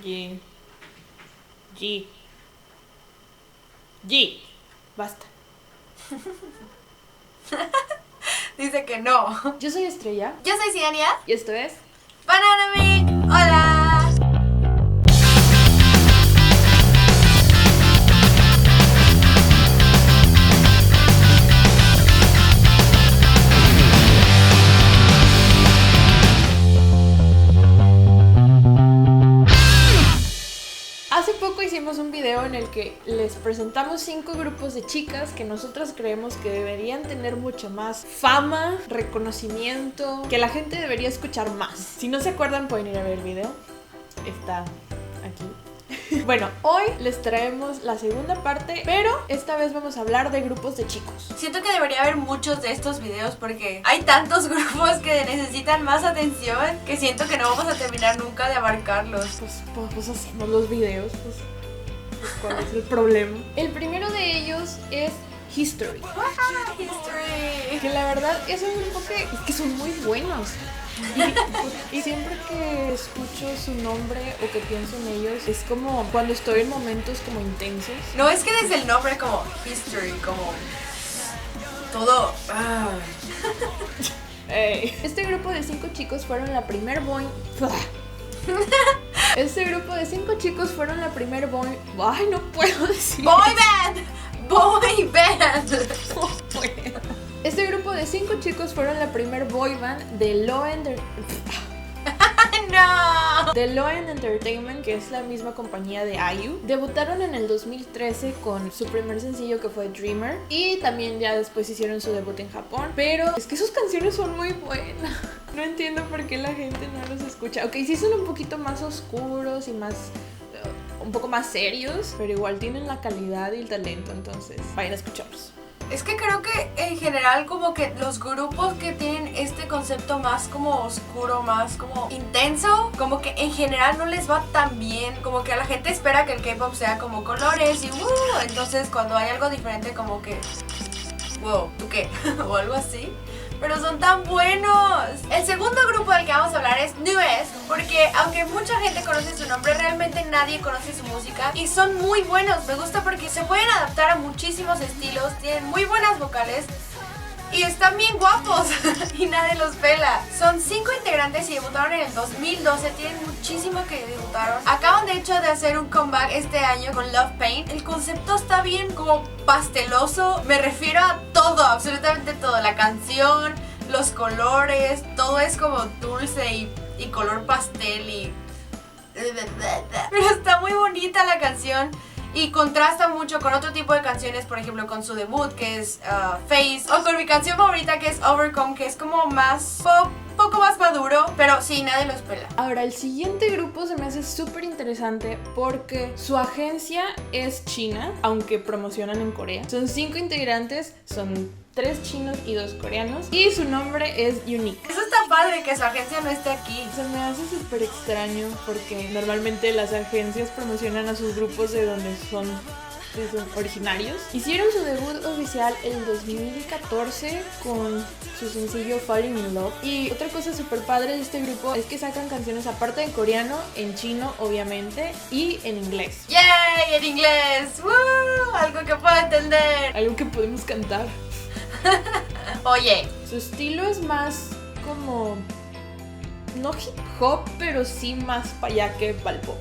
G. G. G. Basta. Dice que no. Yo soy Estrella. Yo soy Ciania. Y esto es Bananamic. Hola. Hace poco hicimos un video en el que les presentamos 5 grupos de chicas que nosotras creemos que deberían tener mucho más fama, reconocimiento, que la gente debería escuchar más. Si no se acuerdan pueden ir a ver el video, está aquí. Bueno, hoy les traemos la segunda parte, pero esta vez vamos a hablar de grupos de chicos. Siento que debería haber muchos de estos videos porque hay tantos grupos que necesitan más atención que siento que no vamos a terminar nunca de abarcarlos. Pues hacemos los videos, pues ¿cuál es el problema? El primero de ellos es History. History. Que la verdad es un grupo que son muy buenos. Y siempre que escucho su nombre o que pienso en ellos, es como cuando estoy en momentos como intensos. No, es que desde el nombre como History, como todo. Este grupo de 5 chicos fueron la primer boy. Este grupo de 5 chicos fueron la primer boy. Ay, no puedo decir. Boy band. Boy band. No puedo. Este grupo de 5 chicos fueron la primer boy band de No. The Loen Entertainment, que es la misma compañía de IU. Debutaron en el 2013 con su primer sencillo que fue Dreamer. Y también ya después hicieron su debut en Japón. Pero es que sus canciones son muy buenas. No entiendo por qué la gente no los escucha. Ok, sí son un poquito más oscuros y más... un poco más serios, pero igual tienen la calidad y el talento, entonces vayan a escucharlos. Es que creo que en general como que los grupos que tienen este concepto más como oscuro, más como intenso, como que en general no les va tan bien, como que a la gente espera que el K-pop sea como colores y entonces cuando hay algo diferente como que wow, ¿tú qué? O algo así. Pero son tan buenos. El segundo grupo del que vamos a hablar es NU'EST, porque aunque mucha gente conoce su nombre, realmente nadie conoce su música y son muy buenos. Me gusta porque se pueden adaptar a muchísimos estilos, tienen muy buenas vocales y están bien guapos y nadie los pela. Son 5 integrantes y debutaron en el 2012, tienen muchísimo que debutaron. Acaban de hecho de hacer un comeback este año con Love Paint. El concepto está bien como pasteloso, me refiero a todo, absolutamente todo. La canción, los colores, todo es como dulce y color pastel y... Pero está muy bonita la canción. Y contrasta mucho con otro tipo de canciones, por ejemplo con su debut que es Face, o con mi canción favorita que es Overcome, que es como más pop, poco más maduro, pero sí, nadie los pela. Ahora, el siguiente grupo se me hace súper interesante porque su agencia es china, aunque promocionan en Corea. Son 5 integrantes, son 3 chinos y 2 coreanos, y su nombre es Unique. Eso está padre que su agencia no esté aquí. Se me hace súper extraño porque normalmente las agencias promocionan a sus grupos de donde son originarios. Hicieron su debut oficial en 2014 con su sencillo Falling in Love. Y otra cosa súper padre de este grupo es que sacan canciones aparte en coreano, en chino obviamente, y en inglés. ¡Yay! En inglés. ¡Woo! Algo que puedo entender. Algo que podemos cantar. Oye, su estilo es más como... no hip hop, pero sí más para allá que para el pop.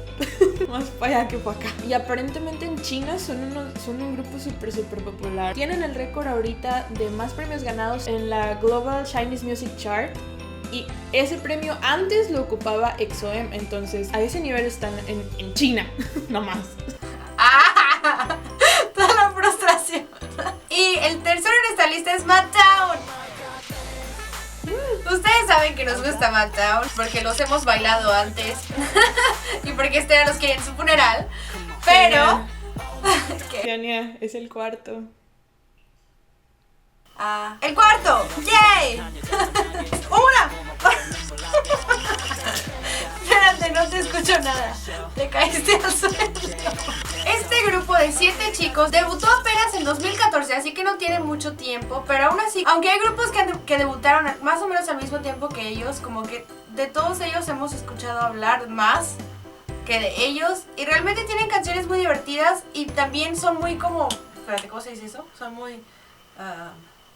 Más para allá que para acá. Y aparentemente en China son un grupo súper popular. Tienen el récord ahorita de más premios ganados en la Global Chinese Music Chart. Y ese premio antes lo ocupaba EXO-M. Entonces a ese nivel están en China. No más. Toda la frustración. Y el tercero en esta lista es Madtown. Ustedes saben que nos gusta Madtown porque los hemos bailado antes y porque este era los que en su funeral. Pero Ciania, es el cuarto. El cuarto. ¡Yay! ¡Una! Espérate, no te escucho nada. Te caíste al suelo. Este grupo de 7 chicos debutó apenas en 2014, así que no tiene mucho tiempo, pero aún así, aunque hay grupos que debutaron más o menos al mismo tiempo que ellos, como que de todos ellos hemos escuchado hablar más que de ellos. Y realmente tienen canciones muy divertidas y también son muy como... Espérate, ¿cómo se dice eso? Son muy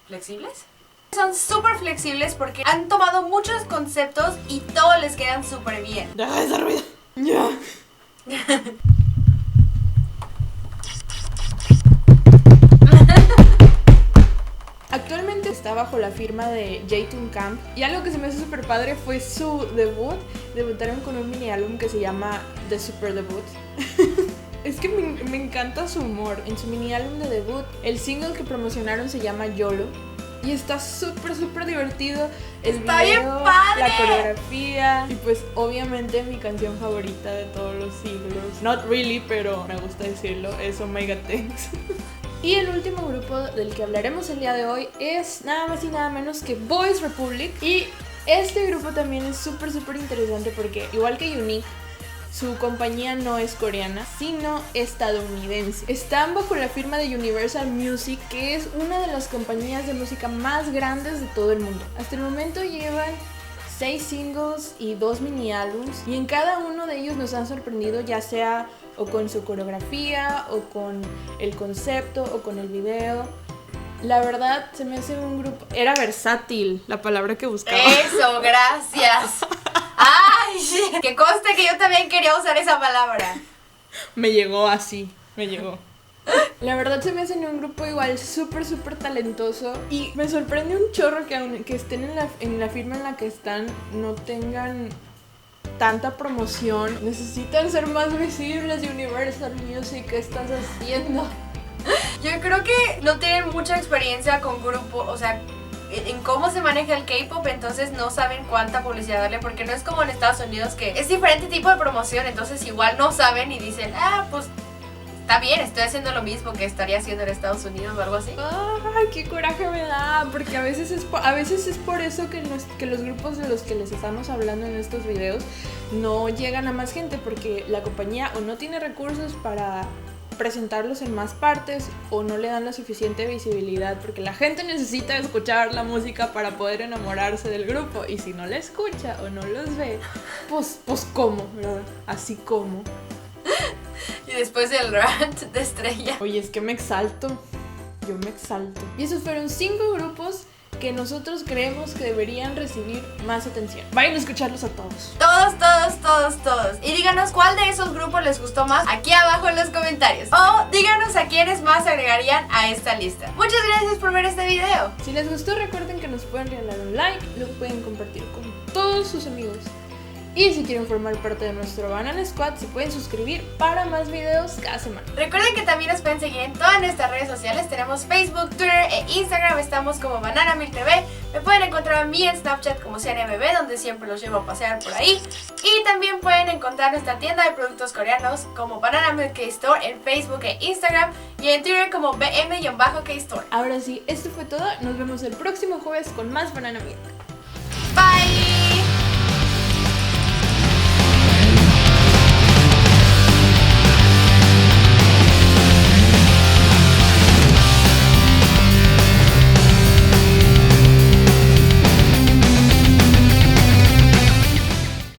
flexibles. Son súper flexibles porque han tomado muchos conceptos y todos les quedan súper bien. Deja de hacer ruido. Ya. Actualmente está bajo la firma de J-Tune Camp y algo que se me hace súper padre fue su debut. Debutaron con un mini álbum que se llama The Super Debut. Es que me encanta su humor. En su mini álbum de debut, el single que promocionaron se llama YOLO y está súper divertido. El ¡Está video, bien padre! la coreografía y pues obviamente mi canción favorita de todos los siglos. Not really, pero me gusta decirlo, es Omega Thanks. Y el último grupo del que hablaremos el día de hoy es nada más y nada menos que Boys Republic. Y este grupo también es súper interesante porque igual que Unique, su compañía no es coreana, sino estadounidense. Están bajo la firma de Universal Music, que es una de las compañías de música más grandes de todo el mundo. Hasta el momento llevan 6 singles y 2 mini álbums y en cada uno de ellos nos han sorprendido, ya sea o con su coreografía o con el concepto o con el video. La verdad se me hace un grupo... Era versátil la palabra que buscaba. Eso, gracias. ¡Ay! Que conste que yo también quería usar esa palabra. Me llegó así, me llegó. La verdad se me hacen un grupo igual súper talentoso y me sorprende un chorro que estén en la firma en la que están no tengan tanta promoción. Necesitan ser más visibles de Universal Music. ¿Qué estás haciendo? Yo creo que no tienen mucha experiencia con grupos, o sea, en cómo se maneja el K-pop, entonces no saben cuánta publicidad darle, porque no es como en Estados Unidos que es diferente tipo de promoción, entonces igual no saben y dicen, pues está bien, estoy haciendo lo mismo que estaría haciendo en Estados Unidos o algo así. Ay, qué coraje me da, porque a veces es por eso que los grupos de los que les estamos hablando en estos videos no llegan a más gente, porque la compañía o no tiene recursos para presentarlos en más partes o no le dan la suficiente visibilidad, porque la gente necesita escuchar la música para poder enamorarse del grupo, y si no la escucha o no los ve, pues ¿cómo? ¿Verdad? Así como. Y después del rant de Estrella. Oye, es que me exalto. Yo me exalto. Y esos fueron 5 grupos que nosotros creemos que deberían recibir más atención. Vayan a escucharlos a todos. Todos. Y díganos cuál de esos grupos les gustó más aquí abajo en los comentarios. O díganos a quiénes más agregarían a esta lista. Muchas gracias por ver este video. Si les gustó, recuerden que nos pueden regalar un like, lo pueden compartir con todos sus amigos. Y si quieren formar parte de nuestro Banana Squad, se pueden suscribir para más videos cada semana. Recuerden que también nos pueden seguir en todas nuestras redes sociales. Tenemos Facebook, Twitter e Instagram. Estamos como Banana Milk TV. Me pueden encontrar a mí en Snapchat como CNBB, donde siempre los llevo a pasear por ahí. Y también pueden encontrar nuestra tienda de productos coreanos como Banana Milk K-Store en Facebook e Instagram. Y en Twitter como BM-K-Store. Ahora sí, esto fue todo. Nos vemos el próximo jueves con más Banana Milk.